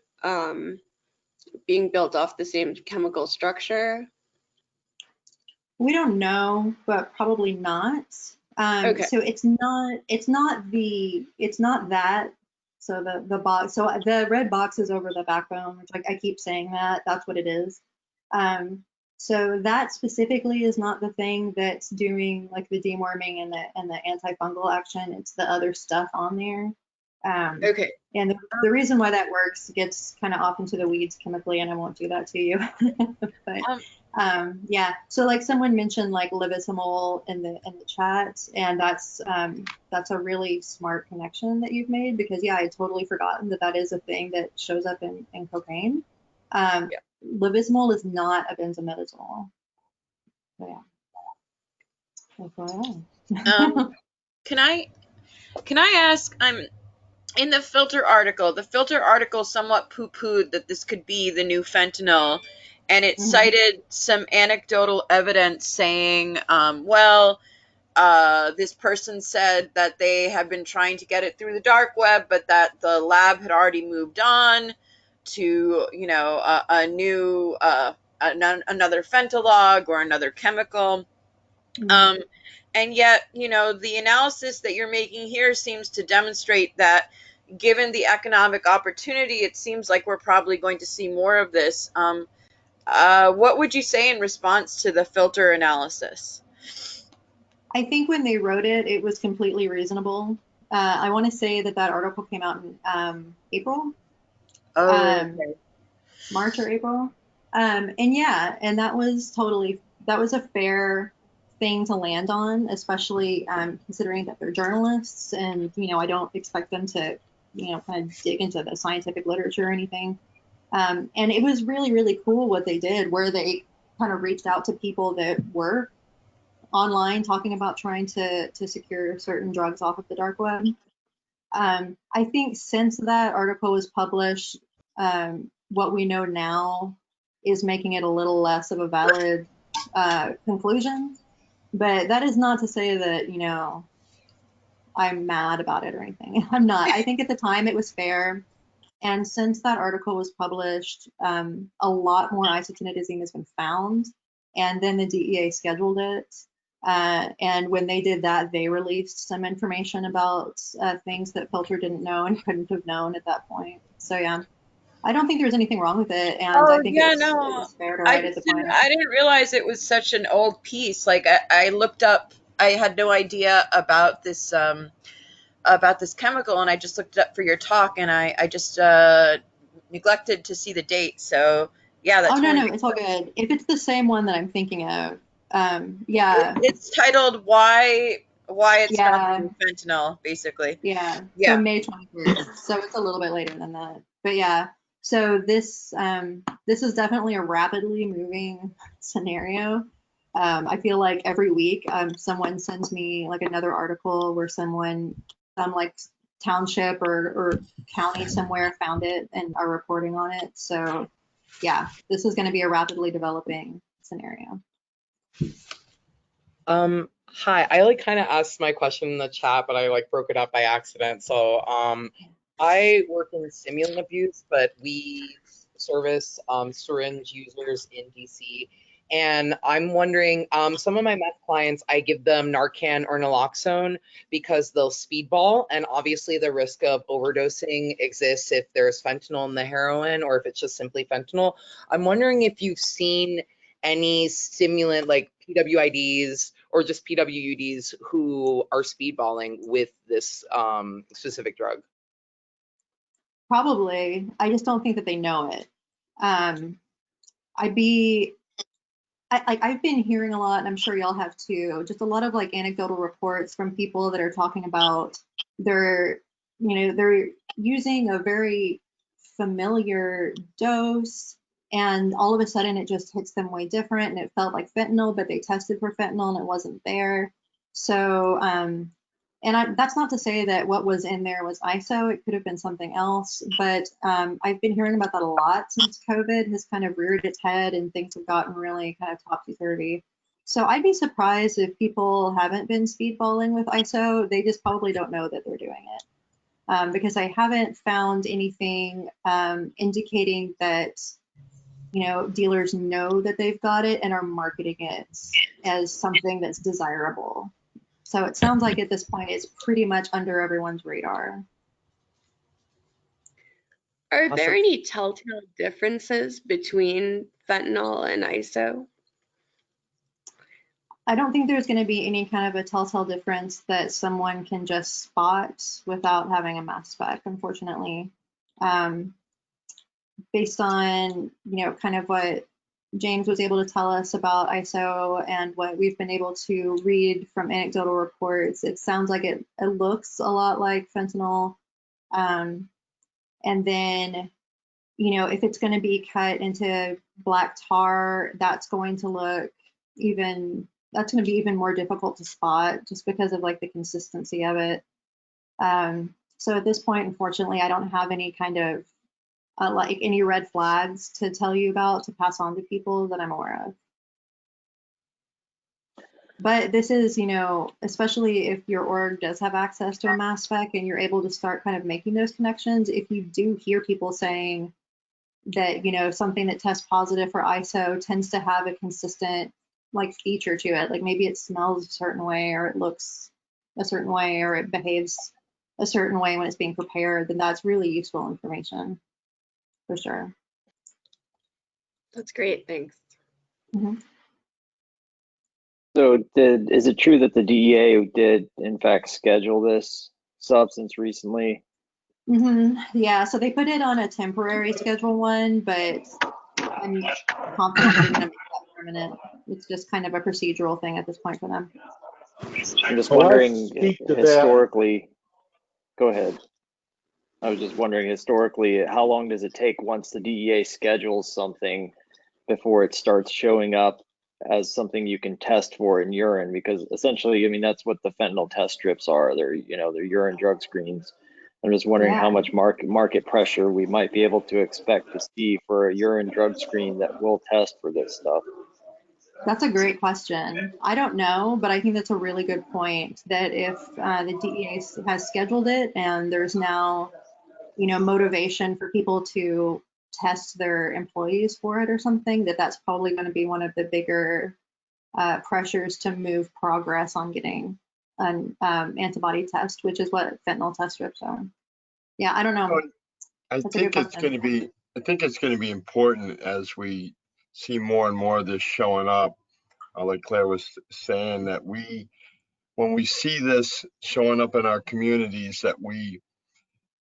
being built off the same chemical structure? We don't know, but probably not. Okay. So it's not that. So the box, so the red box is over the backbone, which I keep saying that's what it is. So that specifically is not the thing that's doing like the deworming and the antifungal action. It's the other stuff on there. Okay. And the reason why that works gets kind of off into the weeds chemically, and I won't do that to you. But yeah, so like someone mentioned like livismol in the chat, and that's a really smart connection that you've made, because yeah, I had totally forgotten that is a thing that shows up in cocaine. Yeah. Livismol is not a benzimidazole. So yeah. Can I ask, I'm in the filter article somewhat poo-pooed that this could be the new fentanyl, and it cited some anecdotal evidence saying, this person said that they have been trying to get it through the dark web, but that the lab had already moved on to, a new, another fentanyl or another chemical. And yet, the analysis that you're making here seems to demonstrate that given the economic opportunity, it seems like we're probably going to see more of this. What would you say in response to the filter analysis? I think when they wrote it, it was completely reasonable. I want to say that article came out in April. Okay. March or April. And yeah, and that was a fair thing to land on, especially considering that they're journalists, and I don't expect them to kind of dig into the scientific literature or anything. And it was really, really cool what they did, where they kind of reached out to people that were online talking about trying to secure certain drugs off of the dark web. I think since that article was published, what we know now is making it a little less of a valid conclusion. But that is not to say that, I'm mad about it or anything. I'm not. I think at the time it was fair. And since that article was published, a lot more isotinidazine has been found. And then the DEA scheduled it. And when they did that, they released some information about things that Filter didn't know and couldn't have known at that point. So yeah, I don't think there's anything wrong with it. And I think it was fair to write at the point. I didn't realize it was such an old piece. Like I looked up, I had no idea about this chemical, and I just looked it up for your talk, and I just neglected to see the date. So yeah, that's no, it's all good. If it's the same one that I'm thinking of, yeah. It's titled why it's Yeah. not fentanyl, basically. Yeah. Yeah. So May 21st. So it's a little bit later than that. But yeah. So this is definitely a rapidly moving scenario. I feel like every week someone sends me like another article where some like township or county somewhere found it and are reporting on it. So yeah, this is going to be a rapidly developing scenario. Hi, I like kind of asked my question in the chat, but I like broke it up by accident. So, I work in stimulant abuse, but we service syringe users in DC. And I'm wondering, some of my meth clients, I give them Narcan or naloxone because they'll speedball, and obviously the risk of overdosing exists if there's fentanyl in the heroin or if it's just simply fentanyl. I'm wondering if you've seen any stimulant like PWIDs or just PWUDs who are speedballing with this specific drug. Probably. I just don't think that they know it. I've been hearing a lot, and I'm sure y'all have too, just a lot of like anecdotal reports from people that are talking about they're using a very familiar dose, and all of a sudden it just hits them way different, and it felt like fentanyl, but they tested for fentanyl and it wasn't there. So, that's not to say that what was in there was ISO. It could have been something else, but I've been hearing about that a lot since COVID has kind of reared its head and things have gotten really kind of topsy-turvy. So I'd be surprised if people haven't been speedballing with ISO. They just probably don't know that they're doing it, because I haven't found anything indicating that dealers know that they've got it and are marketing it as something that's desirable. So it sounds like at this point it's pretty much under everyone's radar. Are there any telltale differences between fentanyl and ISO? I don't think there's going to be any kind of a telltale difference that someone can just spot without having a mass spec, unfortunately. Based on, kind of what James was able to tell us about ISO and what we've been able to read from anecdotal reports, it sounds like it looks a lot like fentanyl. And then, if it's going to be cut into black tar, that's going to be even more difficult to spot just because of like the consistency of it. So at this point, unfortunately, I don't have any kind of like any red flags to tell you about to pass on to people that I'm aware of. But this is, especially if your org does have access to a mass spec and you're able to start kind of making those connections, if you do hear people saying that, something that tests positive for ISO tends to have a consistent like feature to it, like maybe it smells a certain way or it looks a certain way or it behaves a certain way when it's being prepared, then that's really useful information for sure. That's great, thanks. Mm-hmm. So is it true that the DEA did in fact schedule this substance recently? Mm-hmm. Yeah, so they put it on a temporary Schedule 1, but I'm confident they're going to make that permanent. It's just kind of a procedural thing at this point for them. I'm just Well, I'll wondering speak to that. historically, go ahead. I was just wondering historically, how long does it take once the DEA schedules something before it starts showing up as something you can test for in urine? Because essentially, I mean, that's what the fentanyl test strips are. They're urine drug screens. I'm just wondering how much market pressure we might be able to expect to see for a urine drug screen that will test for this stuff. That's a great question. I don't know, but I think that's a really good point that if the DEA has scheduled it and there's now, motivation for people to test their employees for it or something, that's probably going to be one of the bigger pressures to move progress on getting an antibody test, which is what fentanyl test strips are. Yeah, I don't know. I think it's going to be important as we see more and more of this showing up. Like Claire was saying, that when we see this showing up in our communities, that we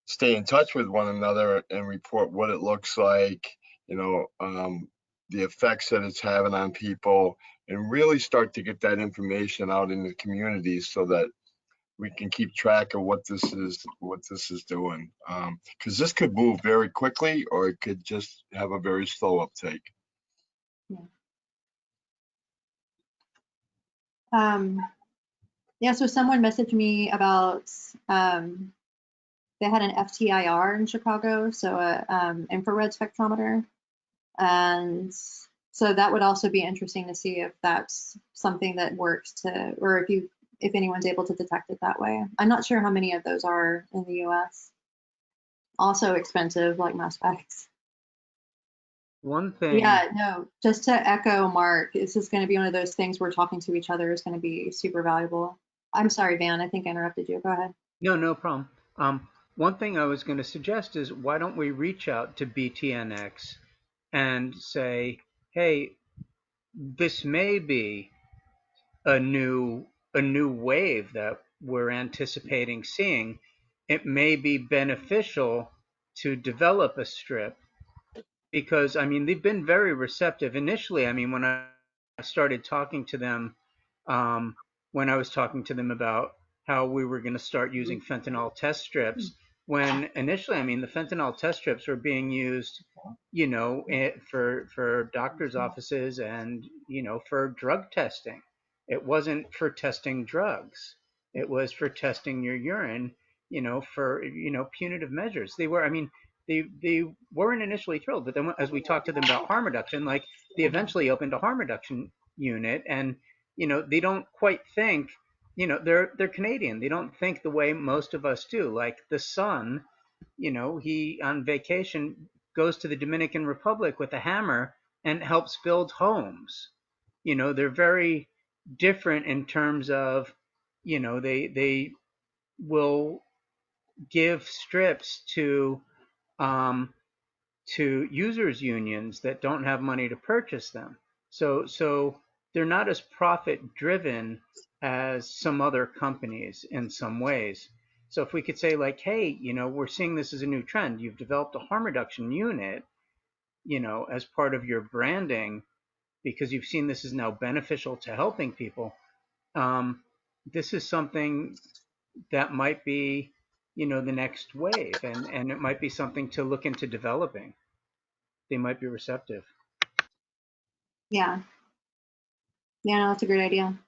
stay in touch with one another and report what it looks like, the effects that it's having on people, and really start to get that information out in the communities so that we can keep track of what this is doing. Because this could move very quickly, or it could just have a very slow uptake. Yeah, so someone messaged me about they had an FTIR in Chicago, so a infrared spectrometer, and so that would also be interesting to see if that's something that works to, or if anyone's able to detect it that way. I'm not sure how many of those are in the U.S. Also expensive, like mass specs. One thing, Yeah, no, just to echo Mark, this is going to be one of those things where talking to each other is going to be super valuable. I'm sorry, Van, I think I interrupted you. Go ahead. no problem. One thing I was going to suggest is why don't we reach out to BTNX and say, hey, this may be a new wave that we're anticipating seeing. It may be beneficial to develop a strip because I mean they've been very receptive initially. I mean when I started talking to them, when I was talking to them about how we were going to start using fentanyl test strips, when initially I mean the fentanyl test strips were being used, you know, for doctors' offices and you know for drug testing. It wasn't for testing drugs. It was for testing your urine, you know, for you know punitive measures. They were, I mean, they weren't initially thrilled, but then as we talked to them about harm reduction, like they eventually opened a harm reduction unit, and you know they don't quite think, you know, they're Canadian. They don't think the way most of us do. Like the son, you know, he on vacation goes to the Dominican Republic with a hammer and helps build homes. You know, they're very different in terms of, you know, they will give strips um, to users unions that don't have money to purchase them. So they're not as profit driven as some other companies in some ways. So if we could say like, hey, you know, we're seeing this as a new trend. You've developed a harm reduction unit, you know, as part of your branding because you've seen this is now beneficial to helping people. Um, this is something that might be, you know, the next wave, and it might be something to look into developing. They might be receptive. Yeah, yeah, no, that's a great idea.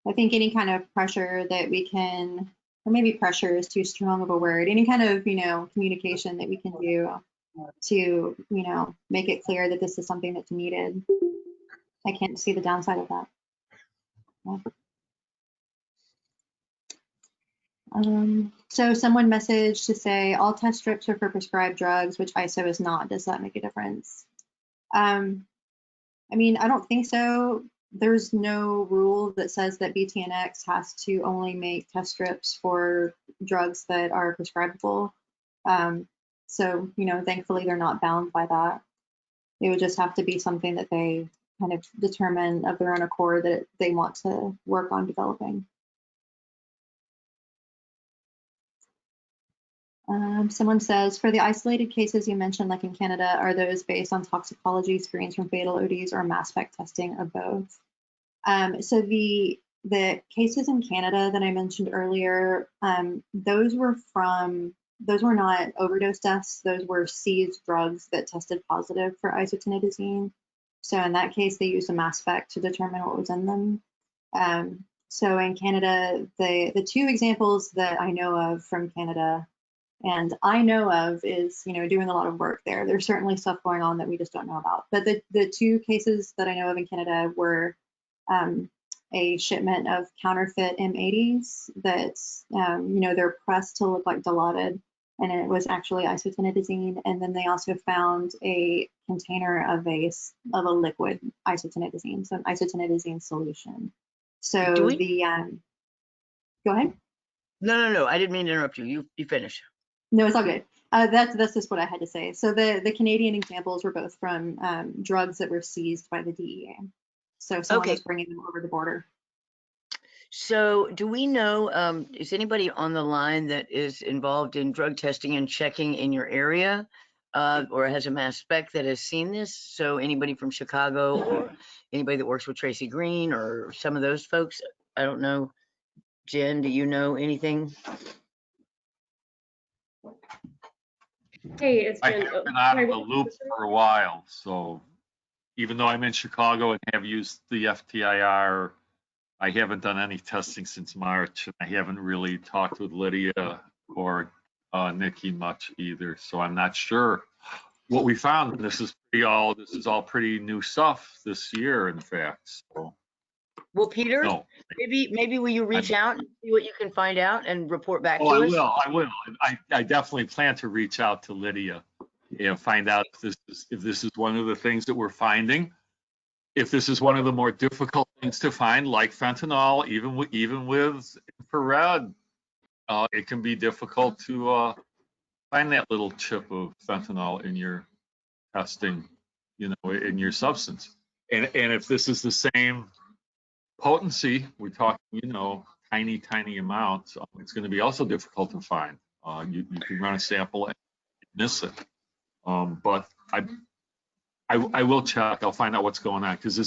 I think any kind of pressure that we can, or maybe pressure is too strong of a word, any kind of, you know, communication that we can do to, you know, make it clear that this is something that's needed. I can't see the downside of that. Yeah. So someone messaged to say all test strips are for prescribed drugs, which ISO is not. Does that make a difference? I mean, I don't think so. There's no rule that says that BTNX has to only make test strips for drugs that are prescribable. So, you know, thankfully they're not bound by that. It would just have to be something that they kind of determine of their own accord that they want to work on developing. Someone says, for the isolated cases you mentioned, like in Canada, are those based on toxicology screens from fatal ODs or mass spec testing or both? So the cases in Canada that I mentioned earlier, those were not overdose deaths. Those were seized drugs that tested positive for isotoniazine. So in that case, they used a mass spec to determine what was in them. So in Canada, the two examples that I know of from Canada and I know of is, you know, doing a lot of work there. There's certainly stuff going on that we just don't know about. But the two cases that I know of in Canada were a shipment of counterfeit M80s that, you know, they're pressed to look like Dilaudid, and it was actually isotonitazine. And then they also found a container of a liquid isotonitazine, so an isotonitazine solution. So Do we? Go ahead. No. I didn't mean to interrupt you. You finish. No, it's all good. That's just what I had to say. So the Canadian examples were both from drugs that were seized by the DEA. So someone was bringing them over the border. So do we know, is anybody on the line that is involved in drug testing and checking in your area or has a mass spec that has seen this? So anybody from Chicago or anybody that works with Tracy Green or some of those folks? I don't know. Jen, do you know anything? Hey, it's I Jen. have Oh, been out sorry, of the what was loop this? for a while, so even though I'm in Chicago and have used the FTIR, I haven't done any testing since March. I haven't really talked with Lydia or Nikki much either, so I'm not sure what we found. This is all pretty new stuff this year, in fact. So Well, Peter, no. maybe will you reach out and see what you can find out and report back Oh, to I us? will. I will. I definitely plan to reach out to Lydia and find out if this is one of the things that we're finding. If this is one of the more difficult things to find, like fentanyl, even with infrared, it can be difficult to find that little chip of fentanyl in your testing, in your substance. And if this is the same potency, we're talking, tiny amounts, it's going to be also difficult to find. You can run a sample and miss it. But I will check. I'll find out what's going on, because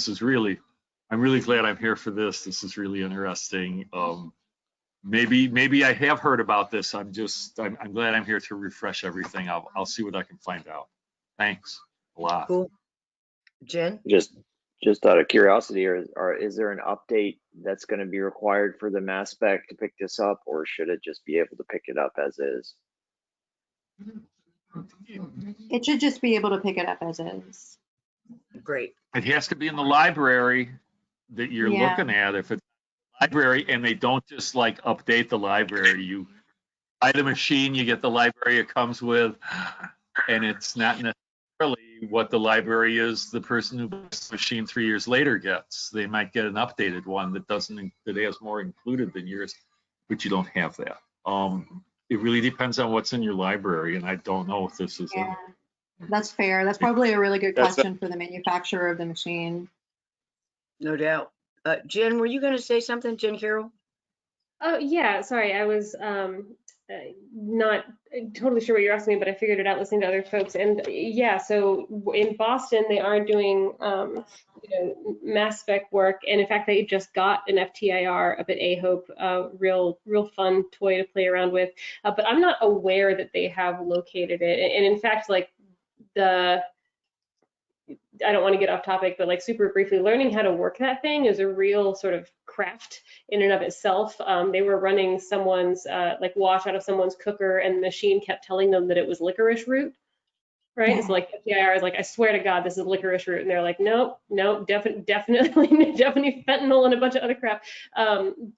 I'm really glad I'm here for this. This is really interesting. Maybe I have heard about this. I'm glad I'm here to refresh everything. I'll see what I can find out. Thanks a lot. Cool. Jen? Just out of curiosity, is there an update that's going to be required for the mass spec to pick this up, or should it just be able to pick it up as is? It should just be able to pick it up as is. Great. It has to be in the library that you're Yeah. looking at. If it's library and they don't just like update the library, you buy the machine, you get the library it comes with, and it's not necessarily what the library is the person who buys the machine 3 years later gets. They might get an updated one that has more included than yours, but you don't have that. It really depends on what's in your library, and I don't know if this is in Yeah, there. that's fair. That's probably a really good That's question for the manufacturer of the machine. No doubt. Jen, were you going to say something, Jen Carroll? Oh, yeah, sorry, I was not totally sure what you're asking me, but I figured it out listening to other folks. And yeah, so in Boston, they are doing mass spec work, and in fact, they just got an FTIR up at A-Hope, real fun toy to play around with. But I'm not aware that they have located it. And in fact, like I don't want to get off topic, but like super briefly, learning how to work that thing is a real sort of craft in and of itself. They were running someone's like wash out of someone's cooker, and the machine kept telling them that it was licorice root. Right. It's like FDIR is like, I swear to God, this is licorice root. And they're like, nope, definitely fentanyl and a bunch of other crap.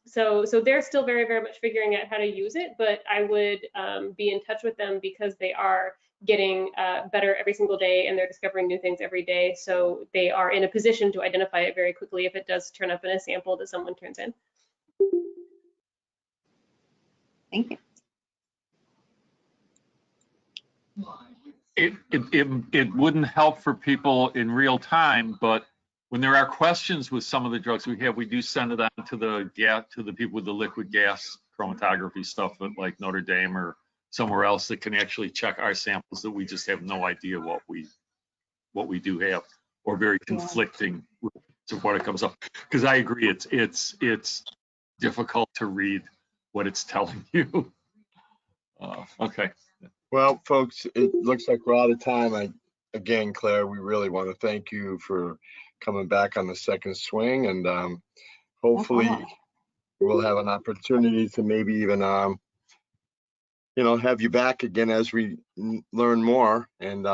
So they're still very, very much figuring out how to use it, but I would be in touch with them because they are getting better every single day, and they're discovering new things every day. So they are in a position to identify it very quickly if it does turn up in a sample that someone turns in. Thank you. It wouldn't help for people in real time, but when there are questions with some of the drugs we have, we do send it on to the people with the liquid gas chromatography stuff at like Notre Dame or somewhere else that can actually check our samples that we just have no idea what we do have, or very conflicting to what it comes up. Because I agree, it's difficult to read what it's telling you. Okay. Well, folks, it looks like we're out of time. Again, Claire, we really want to thank you for coming back on the second swing, and hopefully we'll have an opportunity to maybe even, have you back again as we learn more, and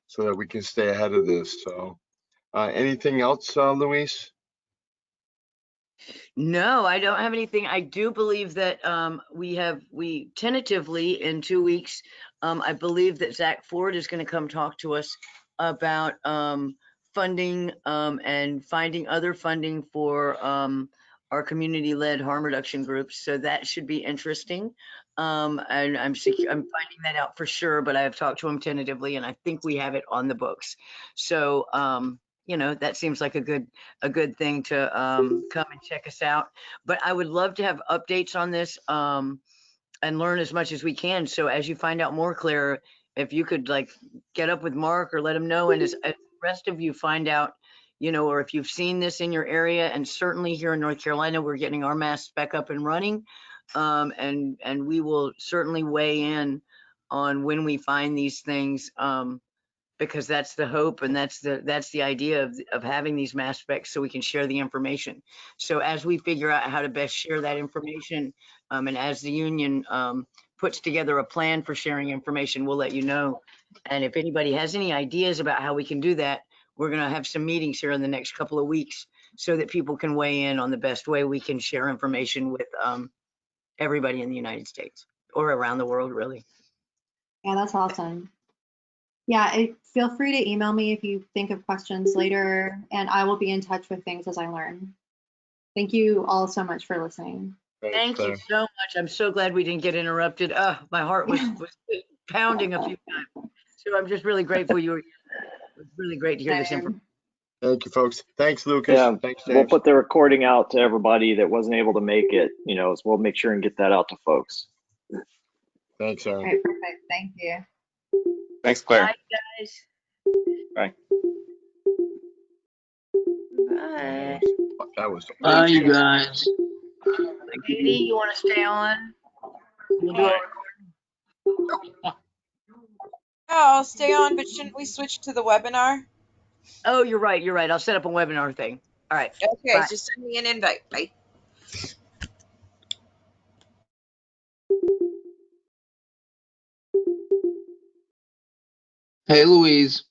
so that we can stay ahead of this. So, anything else, Luis? No, I don't have anything. I do believe that we tentatively in 2 weeks, I believe that Zach Ford is going to come talk to us about funding and finding other funding for our community-led harm reduction groups. So that should be interesting. And I'm finding that out for sure, but I have talked to him tentatively, and I think we have it on the books. So that seems like a good thing to come and check us out. But I would love to have updates on this and learn as much as we can. So as you find out more, Claire, if you could like get up with Mark or let him know, and as the rest of you find out, you know, or if you've seen this in your area, and certainly here in North Carolina, we're getting our masks back up and running. And we will certainly weigh in on when we find these things, because that's the hope and that's the idea of having these mass specs, so we can share the information. So as we figure out how to best share that information, and as the union puts together a plan for sharing information, we'll let you know. And if anybody has any ideas about how we can do that, we're going to have some meetings here in the next couple of weeks so that people can weigh in on the best way we can share information with everybody in the United States or around the world, really. Yeah, that's awesome. Yeah, feel free to email me if you think of questions later, and I will be in touch with things as I learn. Thank you all so much for listening. Thanks, Thank you Claire. so much. I'm so glad we didn't get interrupted. My heart was pounding a few times. So I'm just really grateful you were here. It was really great to hear this information. Thank you, folks. Thanks, Lucas. Yeah, Thanks, we'll James. put the recording out to everybody that wasn't able to make it, you know, so we'll make sure and get that out to folks. Thanks, All Aaron. right, perfect. Thank you. Thanks, Claire. Bye, guys. Bye. Bye. That was Bye, you guys. Katie, you want to stay on? We'll do Bye. I'll stay on, but shouldn't we switch to the webinar? Oh, you're right. You're right. I'll set up a webinar thing. All right. Okay, Bye. just send me an invite. Bye. Hey, Louise.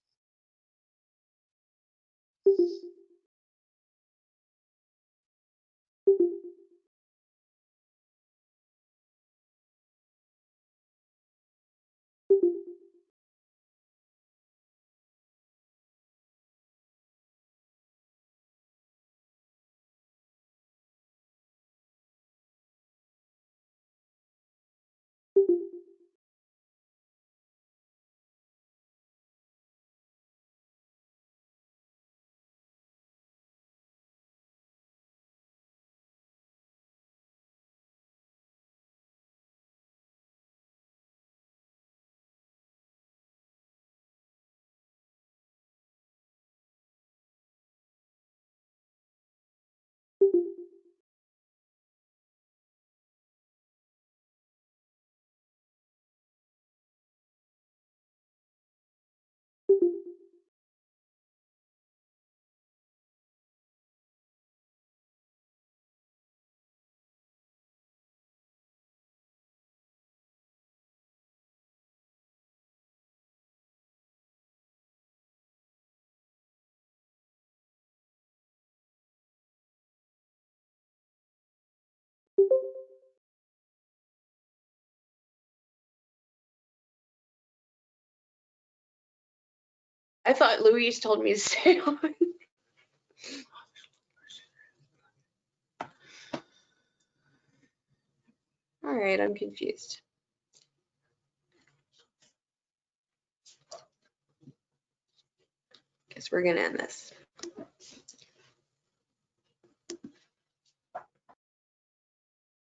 I thought Louise told me to stay on. All right, I'm confused. Guess we're gonna end this.